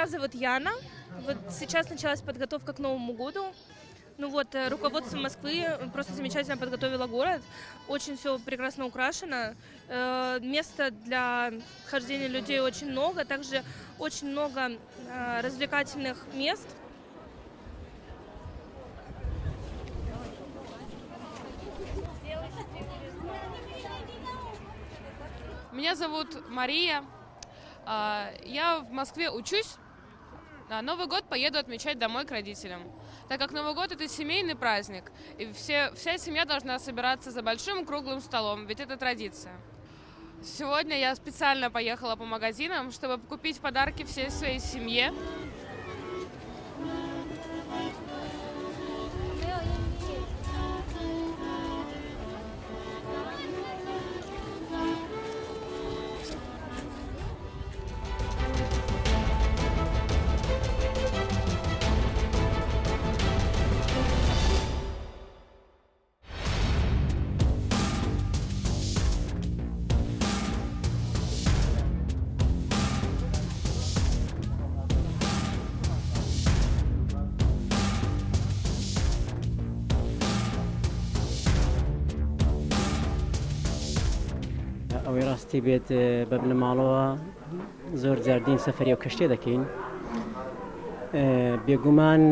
Меня зовут Яна. Вот сейчас началась подготовка к Новому году. Ну вот, руководство Москвы просто замечательно подготовило город. Очень все прекрасно украшено. Места для хождения людей очень много. Также очень много развлекательных мест. Меня зовут Мария. Я в Москве учусь. На Новый год поеду отмечать домой к родителям. Так как Новый год — это семейный праздник, и вся семья должна собираться за большим круглым столом, ведь это традиция. Сегодня я специально поехала по магазинам, чтобы купить подарки всей своей семье. ئەوەی ڕاستی بێت بە بنەماڵەوە زۆر جاردین سەفەری و کەشتێ دەکەین بێگومان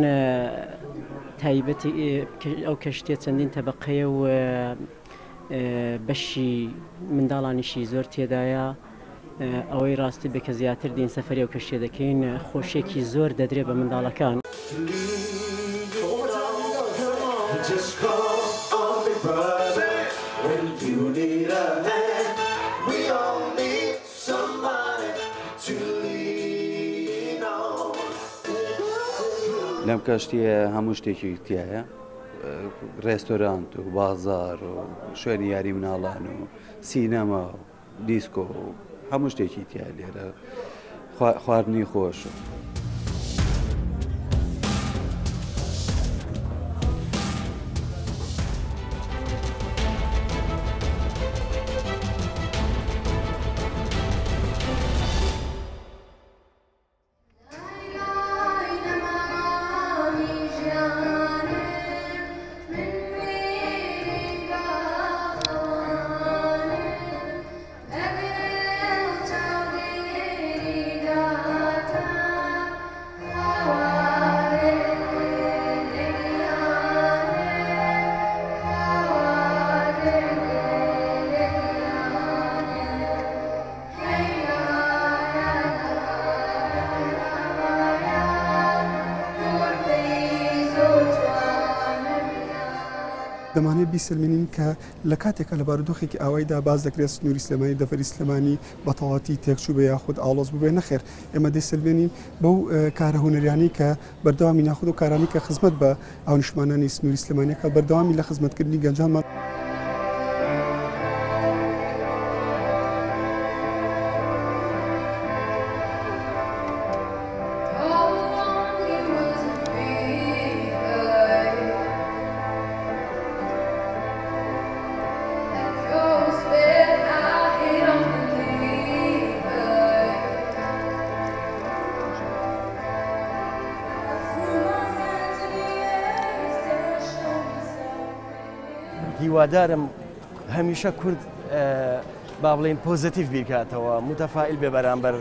تایبەتی ئەو کەشتێ چەندین تەبەقەیە و بەشی منداڵانیشی زۆر تێدایە ئەوەی ڕاستی بێ کە زیاتر دین سەفەری و کەشتێ دەکەین خۆشێکی زۆر دەدرێت بە منداڵەکان. لەم کەشتیە هەموو شتێکی تایە ڕێستۆرانت و بازار و شوێنی یاری مناڵان و سینەما و دیسکۆ و هەموو شتێکی تایە لێرە خواردنی خۆش. دەمانێت بیسەلمێنین کە لە کاتێکە لە بارودۆخێکی ئاوایدا باز دەکرێت سنووری سلێمانی دەفەری سلێمانی بە تەواوەتی تێکچوو بە یاخود ئاڵۆز ببێ نەخێر ئێمە دەسەلمێنین بەو کارە هونەریانی کە بەردەوامی ناخود و کارانی کە خزمەت بە ئەو نیشتمانانی سنووری سلێمانیەکە بەردەوامی لە خزمەتکردنی گەنجانمان. هیوادارم هەمیشە کورد با بڵێن پۆزیتیڤ بیرکاتەوە متەفائیل بێ بەرامبەر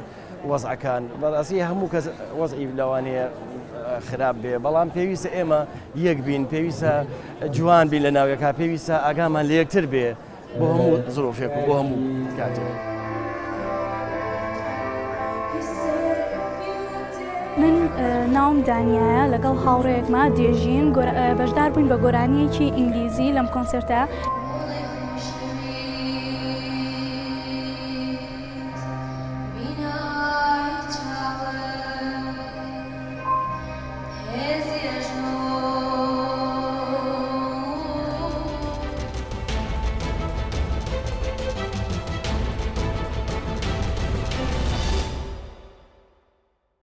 وەزعەکان بەڕاستی هەموو کەس وەزعی لەوانەیە خراپ بێ بەڵام پێویستە ئێمە یەک بین پێویستە جوان بین لە ناویەکە پێویستە ئاگامان لە یەکتر بێ بۆ هەموو زۆرۆفێک و بۆ هەموو کاتێک. من ناوم دانیایە لەگەڵ هاوڕێیەکمە دێژین بەشدار بووین بە گۆرانیەکی ئینگلیزی لەم کۆنسرتە.